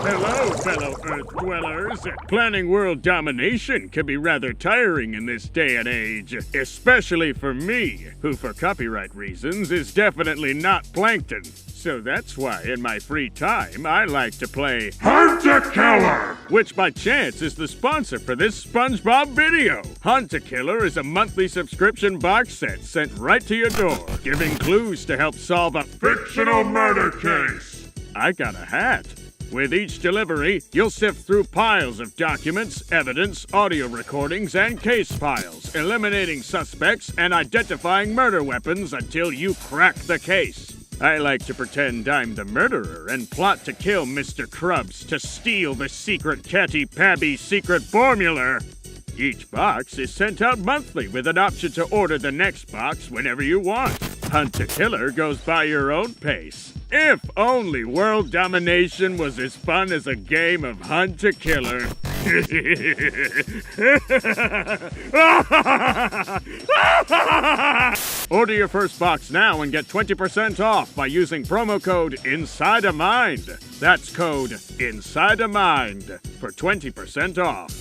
Hello, fellow Earth dwellers. Planning world domination can be rather tiring in this day and age, especially for me, who for copyright reasons is definitely not plankton. So that's why in my free time I like to play Hunt a Killer, which by chance is the sponsor for this SpongeBob video. Hunt a Killer is a monthly subscription box set sent right to your door, giving clues to help solve a fictional murder case. I got a hat. With each delivery, you'll sift through piles of documents, evidence, audio recordings, and case files, eliminating suspects and identifying murder weapons until you crack the case. I like to pretend I'm the murderer and plot to kill Mr. Krubs to steal the secret Catty Pabby secret formula. Each box is sent out monthly with an option to order the next box whenever you want. Hunt a Killer goes by your own pace. If only world domination was as fun as a game of Hunt a Killer. Order your first box now and get 20% off by using promo code InsideAmind. That's code InsideAmind for 20% off.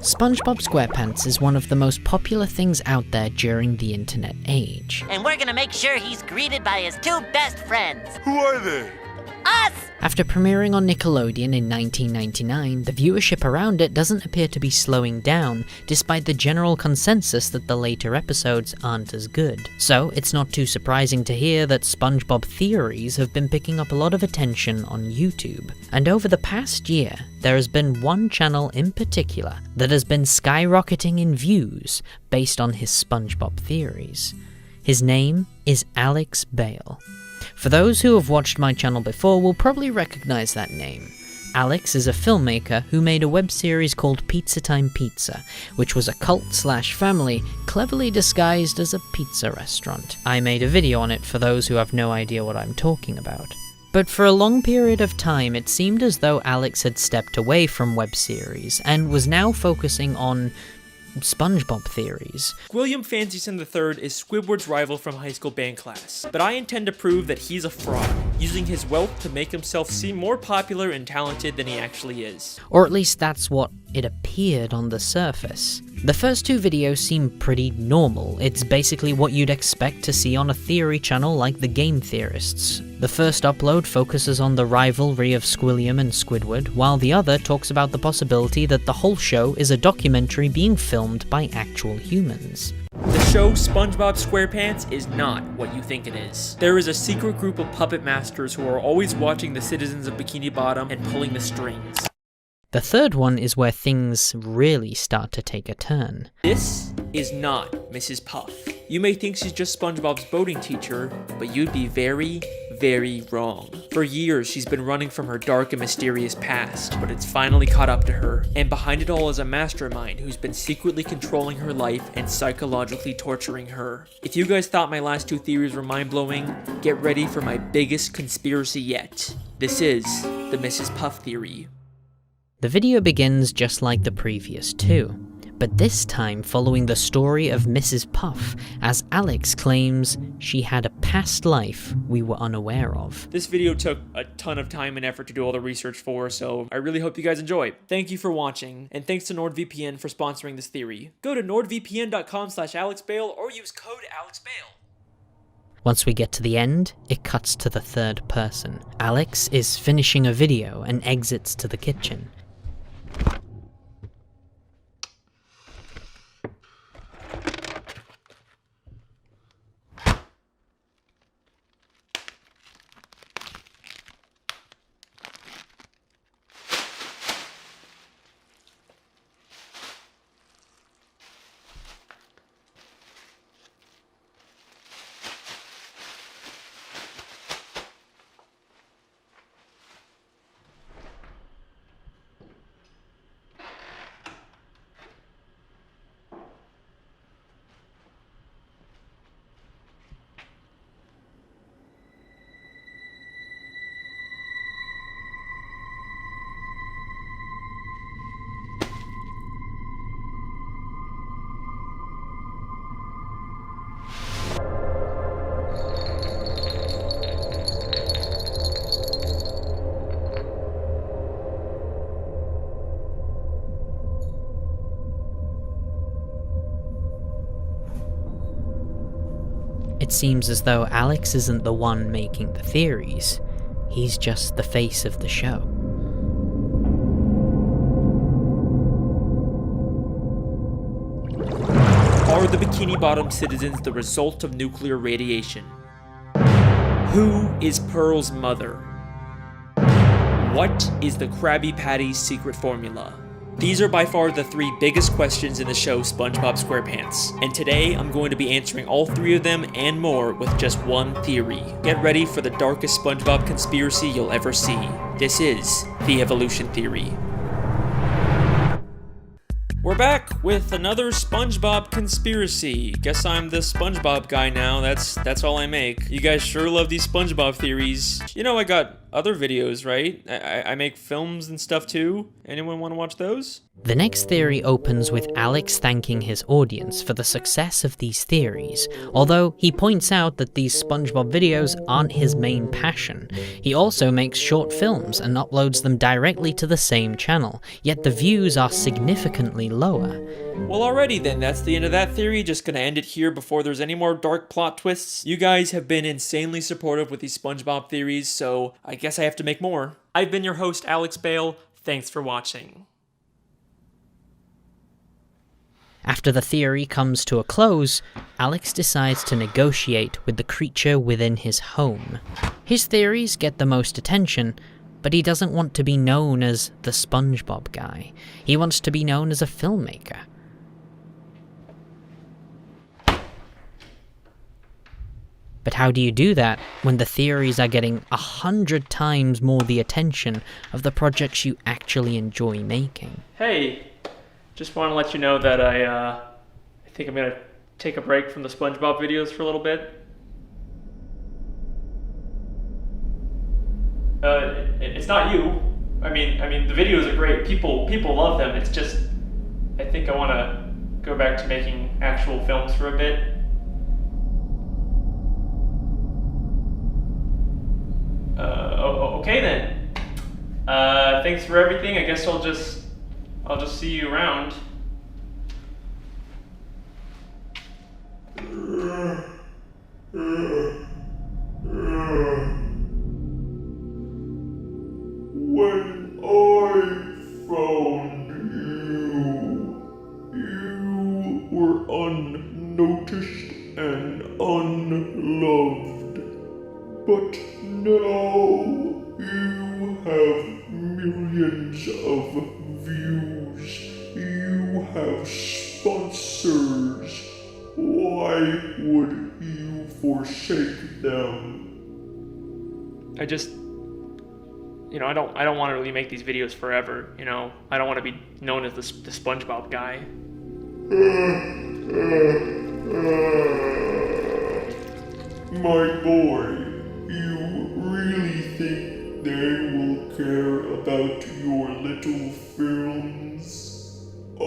SpongeBob SquarePants is one of the most popular things out there during the internet age. And we're gonna make sure he's greeted by his two best friends. Who are they? Us! After premiering on Nickelodeon in 1999, the viewership around it doesn't appear to be slowing down, despite the general consensus that the later episodes aren't as good. So, it's not too surprising to hear that SpongeBob Theories have been picking up a lot of attention on YouTube. And over the past year, there has been one channel in particular that has been skyrocketing in views based on his SpongeBob Theories. His name is Alex Bale. For those who have watched my channel before will probably recognize that name. Alex is a filmmaker who made a web series called Pizza Time Pizza, which was a cult/family cleverly disguised as a pizza restaurant. I made a video on it for those who have no idea what I'm talking about. But for a long period of time, it seemed as though Alex had stepped away from web series and was now focusing on SpongeBob Theories. William Fancyson III is Squidward's rival from high school band class, but I intend to prove that he's a fraud, using his wealth to make himself seem more popular and talented than he actually is. Or at least that's what it appeared on the surface. The first two videos seem pretty normal. It's basically what you'd expect to see on a theory channel like the Game Theorists. The first upload focuses on the rivalry of Squilliam and Squidward, while the other talks about the possibility that the whole show is a documentary being filmed by actual humans. The show SpongeBob SquarePants is not what you think it is. There is a secret group of puppet masters who are always watching the citizens of Bikini Bottom and pulling the strings. The third one is where things really start to take a turn. This is not Mrs. Puff. You may think she's just SpongeBob's boating teacher, but you'd be very, very wrong. For years, she's been running from her dark and mysterious past, but it's finally caught up to her. And behind it all is a mastermind who's been secretly controlling her life and psychologically torturing her. If you guys thought my last two theories were mind-blowing, get ready for my biggest conspiracy yet. This is the Mrs. Puff theory. The video begins just like the previous two, but this time following the story of Mrs. Puff, as Alex claims she had a past life we were unaware of. This video took a ton of time and effort to do all the research for, so I really hope you guys enjoy. Thank you for watching, and thanks to NordVPN for sponsoring this theory. Go to nordvpn.com/AlexBale or use code AlexBale. Once we get to the end, it cuts to the third person. Alex is finishing a video and exits to the kitchen. It seems as though Alex isn't the one making the theories, he's just the face of the show. Are the Bikini Bottom citizens the result of nuclear radiation? Who is Pearl's mother? What is the Krabby Patty's secret formula? These are by far the 3 biggest questions in the show SpongeBob SquarePants, and today I'm going to be answering all 3 of them and more with just one theory. Get ready for the darkest SpongeBob conspiracy you'll ever see. This is the evolution theory. We're back with another SpongeBob conspiracy. Guess I'm the SpongeBob guy now, that's all I make. You guys sure love these SpongeBob theories. You know I got other videos, right? I make films and stuff too. Anyone want to watch those? The next theory opens with Alex thanking his audience for the success of these theories, although he points out that these SpongeBob videos aren't his main passion. He also makes short films and uploads them directly to the same channel, yet the views are significantly lower. Well, alrighty then, that's the end of that theory. Just gonna end it here before there's any more dark plot twists. You guys have been insanely supportive with these SpongeBob theories, so I guess I have to make more. I've been your host, Alex Bale. Thanks for watching. After the theory comes to a close, Alex decides to negotiate with the creature within his home. His theories get the most attention, but he doesn't want to be known as the SpongeBob Guy. He wants to be known as a filmmaker. But how do you do that when the theories are getting 100 times more the attention of the projects you actually enjoy making? Hey, just want to let you know that I think I'm gonna take a break from the SpongeBob videos for a little bit. It's not you. I mean the videos are great. People love them. It's just I think I want to go back to making actual films for a bit. Okay then. Thanks for everything. I guess I'll just see you around. When I found you were unnoticed and unloved. But now you have millions of views. You have sponsors. Why would you forsake them? I don't want to really make these videos forever, I don't want to be known as the SpongeBob guy. My boy, you really think they will care about your little films? I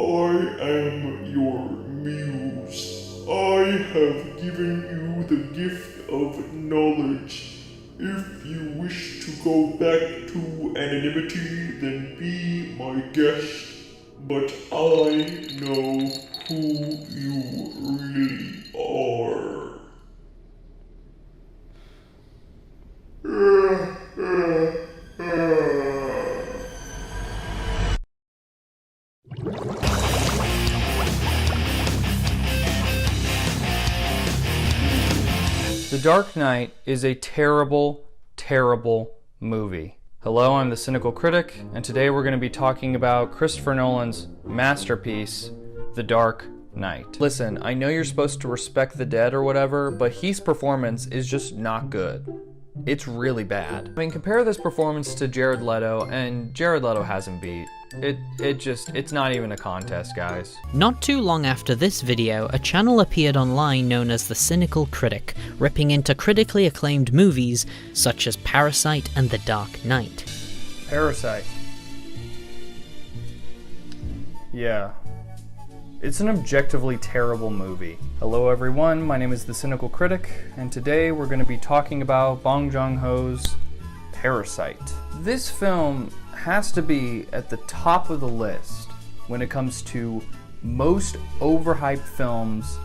am your muse. I have given you the gift of knowledge. If you wish to go back to anonymity, then be my guest. But I know who you really are. The Dark Knight is a terrible, terrible movie. Hello, I'm the Cynical Critic, and today we're going to be talking about Christopher Nolan's masterpiece, The Dark Knight. Listen, I know you're supposed to respect the dead or whatever, but Heath's performance is just not good. It's really bad. I mean, compare this performance to Jared Leto, and Jared Leto hasn't beat. It's not even a contest, guys. Not too long after this video, a channel appeared online known as the Cynical Critic, ripping into critically acclaimed movies such as Parasite and The Dark Knight. Parasite. Yeah. It's an objectively terrible movie. Hello everyone, my name is the Cynical Critic, and today we're going to be talking about Bong Joon-ho's Parasite. This film has to be at the top of the list when it comes to most overhyped films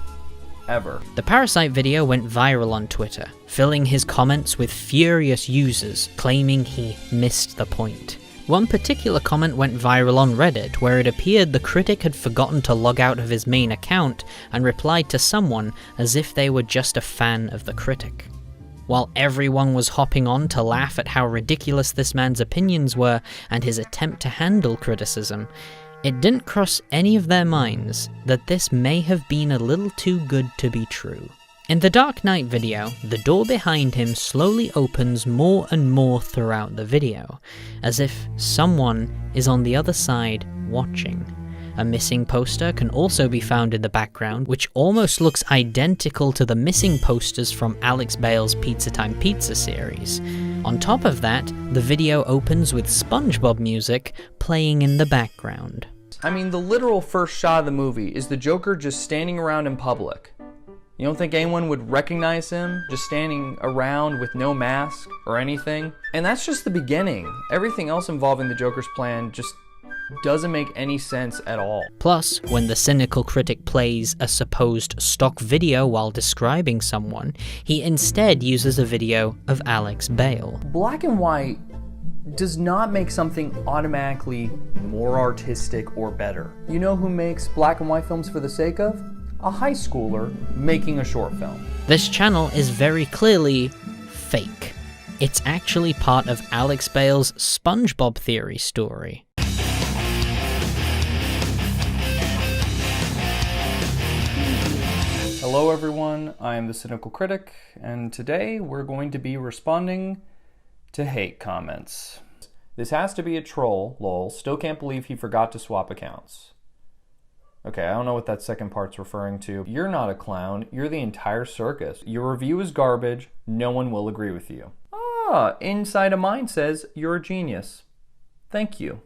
ever. The Parasite video went viral on Twitter, filling his comments with furious users claiming he missed the point. One particular comment went viral on Reddit, where it appeared the critic had forgotten to log out of his main account and replied to someone as if they were just a fan of the critic. While everyone was hopping on to laugh at how ridiculous this man's opinions were and his attempt to handle criticism, it didn't cross any of their minds that this may have been a little too good to be true. In the Dark Knight video, the door behind him slowly opens more and more throughout the video, as if someone is on the other side watching. A missing poster can also be found in the background, which almost looks identical to the missing posters from Alex Bale's Pizza Time Pizza series. On top of that, the video opens with SpongeBob music playing in the background. I mean, the literal first shot of the movie is the Joker just standing around in public. You don't think anyone would recognize him just standing around with no mask or anything? And that's just the beginning. Everything else involving the Joker's plan just doesn't make any sense at all. Plus, when the Cynical critic plays a supposed stock video while describing someone, he instead uses a video of Alex Bale. Black and white does not make something automatically more artistic or better. You know who makes black and white films for the sake of? A high schooler making a short film. This channel is very clearly fake. It's actually part of Alex Bale's SpongeBob Theories story. Hello everyone, I am the Cynical Critic, and today we're going to be responding to hate comments. This has to be a troll, lol, still can't believe he forgot to swap accounts. Okay, I don't know what that second part's referring to. You're not a clown, you're the entire circus. Your review is garbage, no one will agree with you. Ah, Insideamind says you're a genius. Thank you.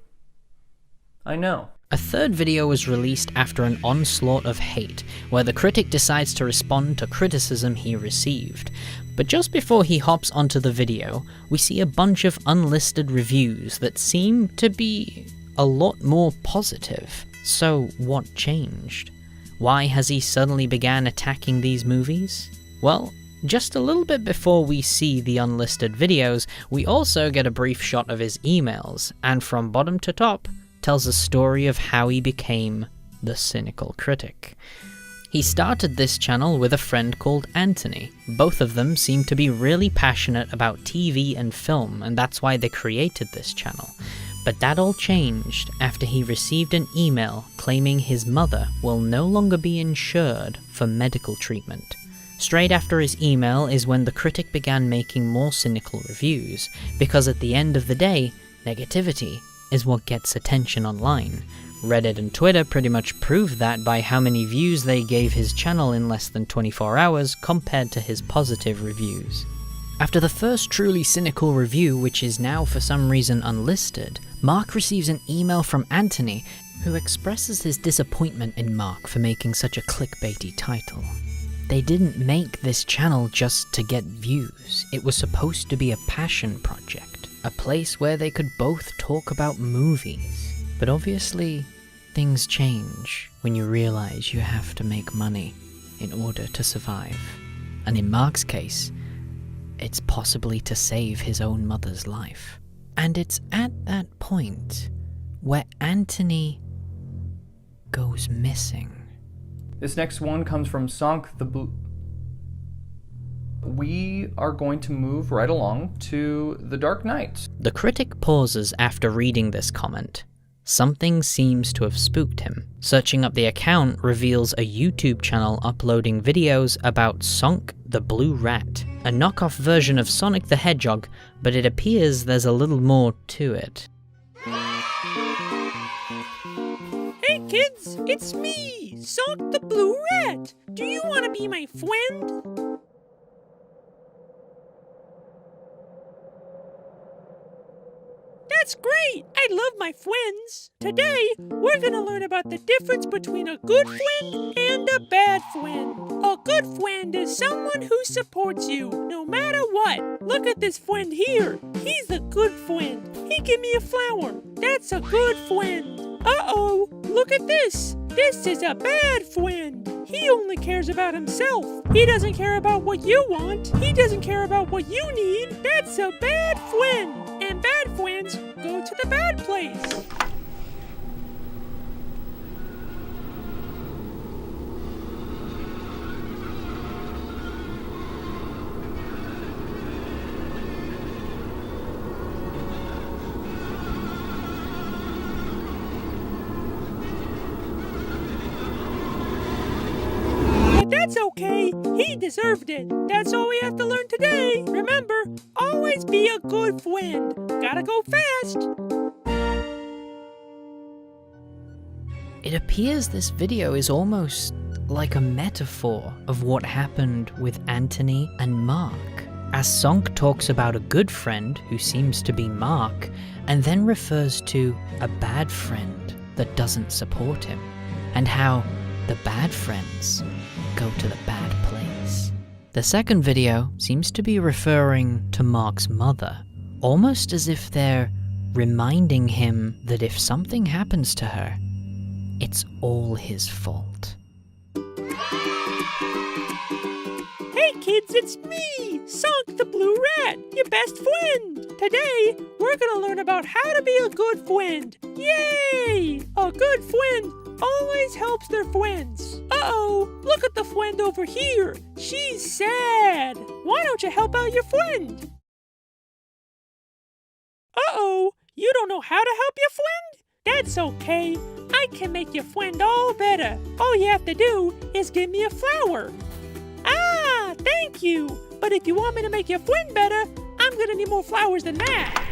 I know. A third video was released after an onslaught of hate, where the critic decides to respond to criticism he received. But just before he hops onto the video, we see a bunch of unlisted reviews that seem to be a lot more positive. So what changed? Why has he suddenly began attacking these movies? Well, just a little bit before we see the unlisted videos, we also get a brief shot of his emails, and from bottom to top, tells a story of how he became the Cynical Critic. He started this channel with a friend called Anthony. Both of them seem to be really passionate about TV and film, and that's why they created this channel. But that all changed after he received an email claiming his mother will no longer be insured for medical treatment. Straight after his email is when the critic began making more cynical reviews, because at the end of the day, negativity is what gets attention online. Reddit and Twitter pretty much proved that by how many views they gave his channel in less than 24 hours compared to his positive reviews. After the first truly cynical review, which is now for some reason unlisted, Mark receives an email from Anthony, who expresses his disappointment in Mark for making such a clickbaity title. They didn't make this channel just to get views. It was supposed to be a passion project, a place where they could both talk about movies. But obviously, things change when you realize you have to make money in order to survive. And in Mark's case, it's possibly to save his own mother's life. And it's at that point where Anthony goes missing. This next one comes from Sonc the Blue. We are going to move right along to The Dark Knight. The critic pauses after reading this comment. Something seems to have spooked him. Searching up the account reveals a YouTube channel uploading videos about Sonc the Blue Rat, a knockoff version of Sonic the Hedgehog, but it appears there's a little more to it. Hey kids, it's me, Sonc the Blue Rat. Do you want to be my friend? That's great! I love my friends! Today, we're gonna learn about the difference between a good friend and a bad friend. A good friend is someone who supports you, no matter what. Look at this friend here. He's a good friend. He gave me a flower. That's a good friend. Uh-oh, look at this. This is a bad friend. He only cares about himself. He doesn't care about what you want. He doesn't care about what you need. That's a bad friend. And bad friends go to the bad place. That's okay. He deserved it. That's all we have to learn today. Remember, always be a good friend. Gotta go fast. It appears this video is almost like a metaphor of what happened with Anthony and Mark, as Sonc talks about a good friend who seems to be Mark, and then refers to a bad friend that doesn't support him, and how the bad friends go to the bad place. The second video seems to be referring to Mark's mother, almost as if they're reminding him that if something happens to her, it's all his fault. Hey kids, it's me, Sonc the Blue Rat, your best friend. Today, we're gonna learn about how to be a good friend. Yay! A good friend always helps their friends. Uh-oh, look at the friend over here. She's sad. Why don't you help out your friend? Uh-oh, you don't know how to help your friend? That's okay. I can make your friend all better. All you have to do is give me a flower. Ah, thank you. But if you want me to make your friend better, I'm gonna need more flowers than that.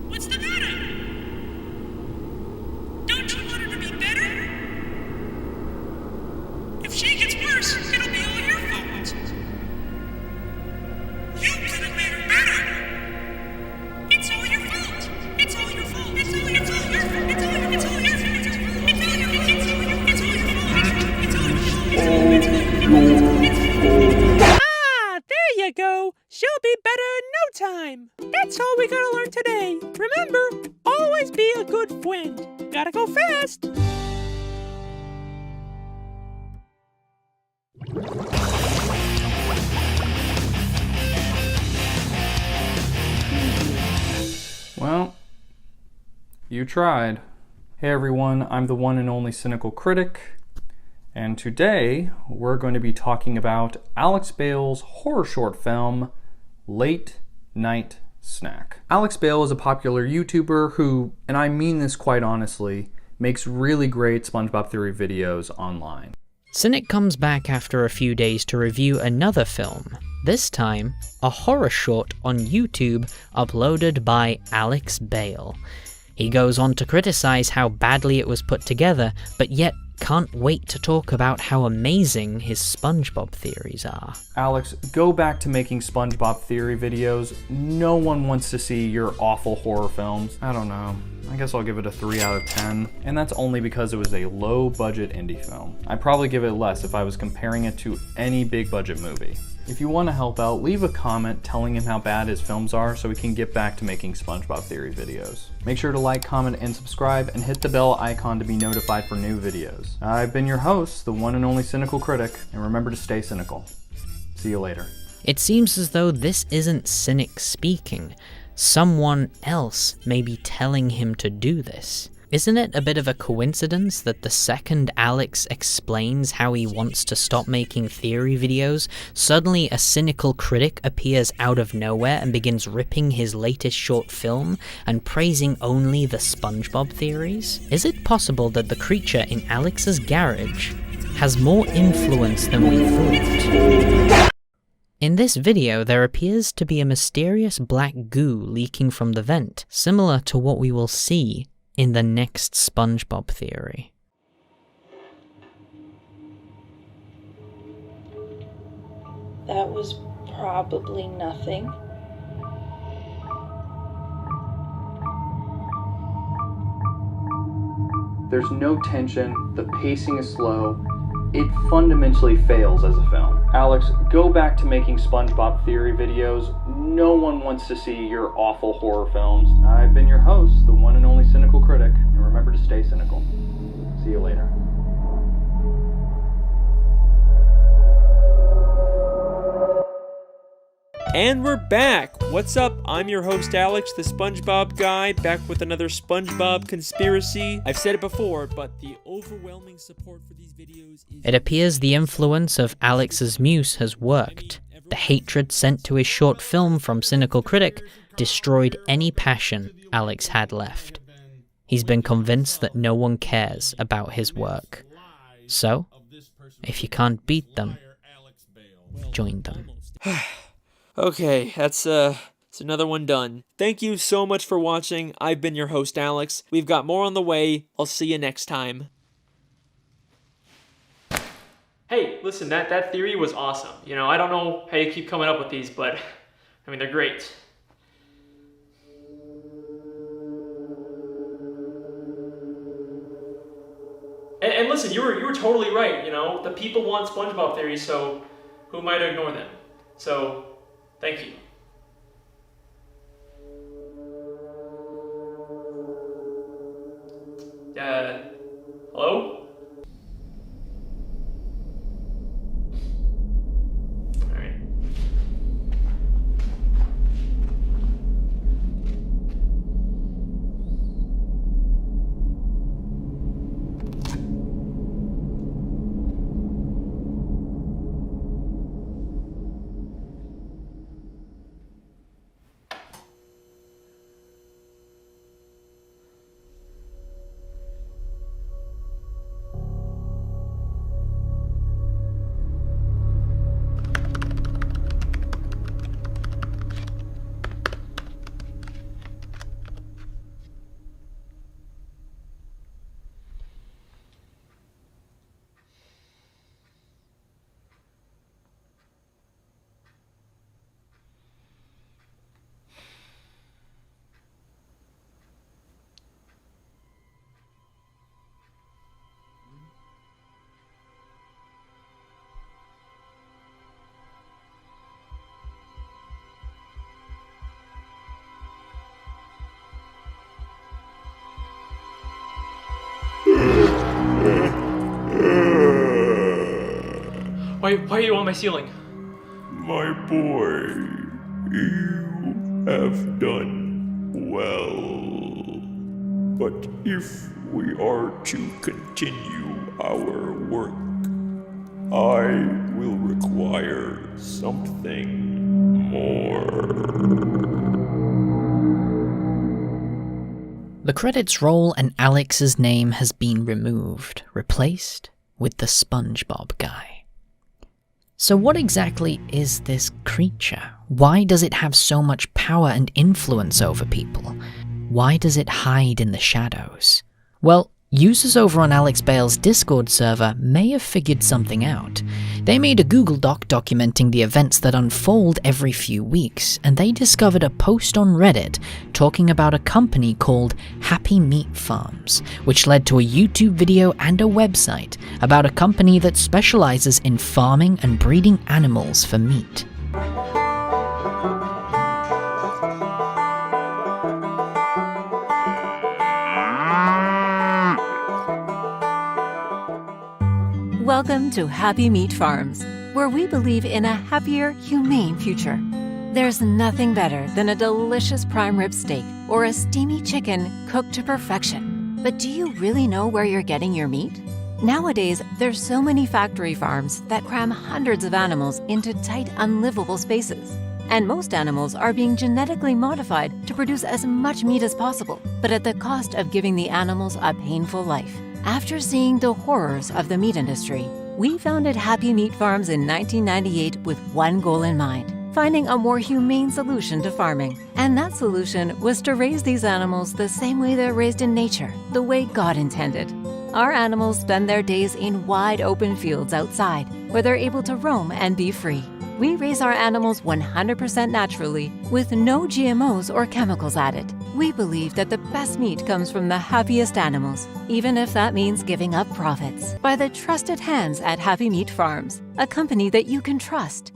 What's the matter? Don't you want her to be better? If she gets worse, it'll be all your fault. You could have made her better. It's all your fault. It's all your fault. It's all your fault. It's all your fault. It's all your fault. It's all your fault. Ah, there you go. She'll be better in no time. That's all we gotta learn today. Remember, always be a good friend. Gotta go fast. Well, you tried. Hey everyone, I'm the one and only Cynical Critic, and today we're going to be talking about Alex Bale's horror short film, Late Night Snack. Alex Bale is a popular YouTuber who, and I mean this quite honestly, makes really great SpongeBob Theory videos online. Cynic comes back after a few days to review another film, this time a horror short on YouTube uploaded by Alex Bale. He goes on to criticize how badly it was put together, but yet can't wait to talk about how amazing his SpongeBob theories are. Alex, go back to making SpongeBob Theory videos. No one wants to see your awful horror films. I don't know. I guess I'll give it a 3 out of 10. And that's only because it was a low-budget indie film. I'd probably give it less if I was comparing it to any big-budget movie. If you want to help out, leave a comment telling him how bad his films are so we can get back to making SpongeBob Theory videos. Make sure to like, comment, and subscribe, and hit the bell icon to be notified for new videos. I've been your host, the one and only Cynical Critic, and remember to stay cynical. See you later. It seems as though this isn't Cynic speaking. Someone else may be telling him to do this. Isn't it a bit of a coincidence that the second Alex explains how he wants to stop making theory videos, suddenly a cynical critic appears out of nowhere and begins ripping his latest short film and praising only the SpongeBob theories? Is it possible that the creature in Alex's garage has more influence than we thought? In this video, there appears to be a mysterious black goo leaking from the vent, similar to what we will see in the next SpongeBob theory. That was probably nothing. There's no tension, the pacing is slow, it fundamentally fails as a film. Alex, go back to making SpongeBob Theory videos. No one wants to see your awful horror films. I've been your host, the one and only Cynical Critic, and remember to stay cynical. See you later. And we're back! What's up? I'm your host Alex, the SpongeBob Guy, back with another SpongeBob Conspiracy. I've said it before, but the overwhelming support for these videos is... It appears the influence of Alex's muse has worked. The hatred sent to his short film from Cynical Critic destroyed any passion Alex had left. He's been convinced that no one cares about his work. So, if you can't beat them, join them. Okay, that's another one done. Thank you so much for watching. I've been your host, Alex. We've got more on the way. I'll see you next time. Hey, listen, that theory was awesome. You know, I don't know how you keep coming up with these, but, I mean, they're great. And listen, you were totally right, you know? The people want SpongeBob theories, so who am I to ignore them? So... thank you. Hello? Alright. Why are you on my ceiling? My boy, you have done well. But if we are to continue our work, I will require something more. The credits roll and Alex's name has been removed, replaced with the SpongeBob Guy. So what exactly is this creature? Why does it have so much power and influence over people? Why does it hide in the shadows? Well, users over on Alex Bale's Discord server may have figured something out. They made a Google Doc documenting the events that unfold every few weeks, and they discovered a post on Reddit talking about a company called Happy Meat Farms, which led to a YouTube video and a website about a company that specializes in farming and breeding animals for meat. Welcome to Happy Meat Farms, where we believe in a happier, humane future. There's nothing better than a delicious prime rib steak or a steamy chicken cooked to perfection. But do you really know where you're getting your meat? Nowadays, there's so many factory farms that cram hundreds of animals into tight, unlivable spaces. And most animals are being genetically modified to produce as much meat as possible, but at the cost of giving the animals a painful life. After seeing the horrors of the meat industry, we founded Happy Meat Farms in 1998 with one goal in mind: finding a more humane solution to farming. And that solution was to raise these animals the same way they're raised in nature, the way God intended. Our animals spend their days in wide open fields outside, where they're able to roam and be free. We raise our animals 100% naturally, with no GMOs or chemicals added. We believe that the best meat comes from the happiest animals, even if that means giving up profits. By the trusted hands at Happy Meat Farms, a company that you can trust.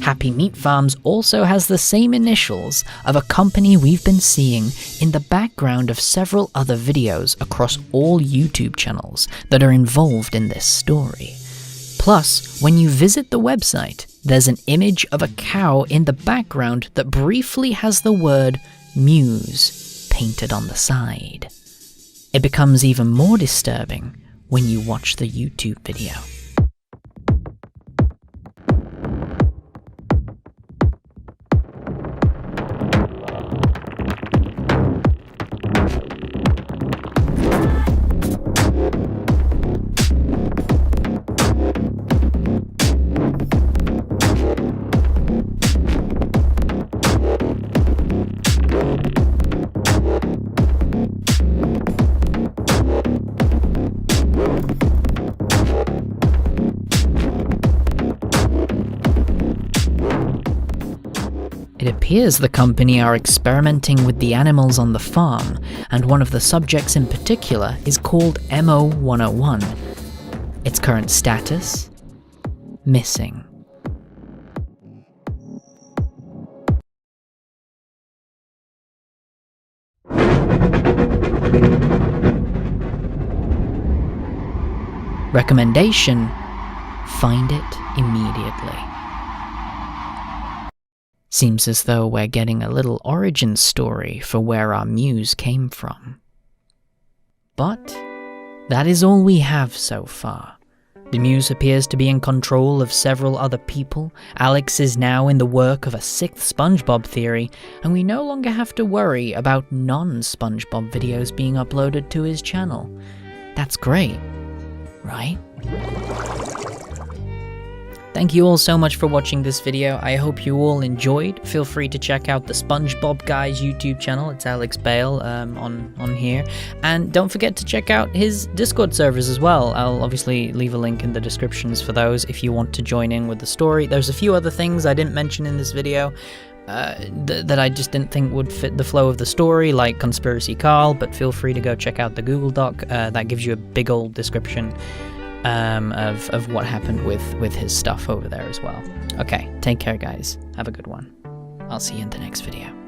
Happy Meat Farms also has the same initials of a company we've been seeing in the background of several other videos across all YouTube channels that are involved in this story. Plus, when you visit the website, there's an image of a cow in the background that briefly has the word Muse painted on the side. It becomes even more disturbing when you watch the YouTube video. It appears the company are experimenting with the animals on the farm, and one of the subjects in particular is called MO-101. Its current status? Missing. Recommendation: find it immediately. Seems as though we're getting a little origin story for where our muse came from. But that is all we have so far. The muse appears to be in control of several other people, Alex is now in the work of a 6th SpongeBob theory, and we no longer have to worry about non-SpongeBob videos being uploaded to his channel. That's great, right? Thank you all so much for watching this video. I hope you all enjoyed. Feel free to check out the SpongeBob Guy's YouTube channel. It's Alex Bale on here. And don't forget to check out his Discord servers as well. I'll obviously leave a link in the descriptions for those if you want to join in with the story. There's a few other things I didn't mention in this video that I just didn't think would fit the flow of the story, like Conspiracy Carl, but feel free to go check out the Google Doc. That gives you a big old description of what happened with his stuff over there as well. Okay, take care guys. Have a good one. I'll see you in the next video.